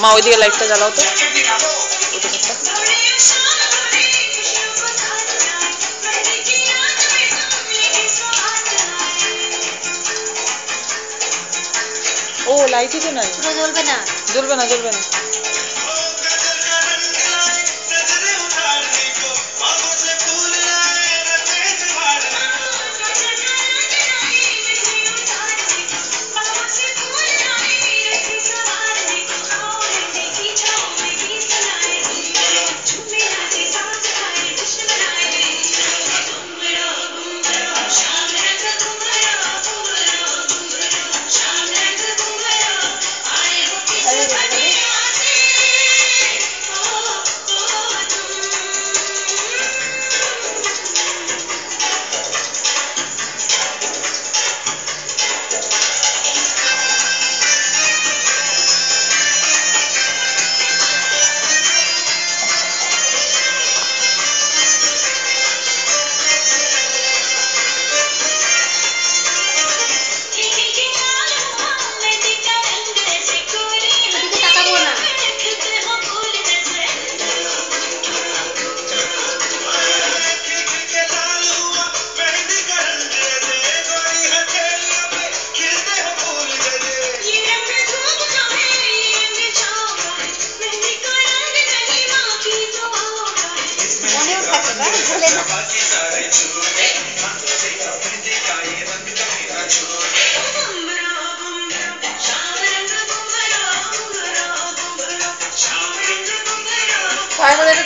মা ওইদিকে লাইটটা জ্বালাও তো। ও লাইটই তো নাই, জ্বলবে না জ্বলবে না জ্বলবে না।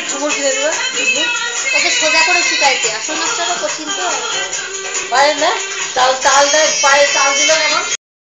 ঝুমুর কিনে দেবে, ওকে সোজা করে শিখাইছে, আসল নাচটা তো কঠিন তো। পায়ে না তাল তাল দেয়, পায়ে তাল দিল কেন?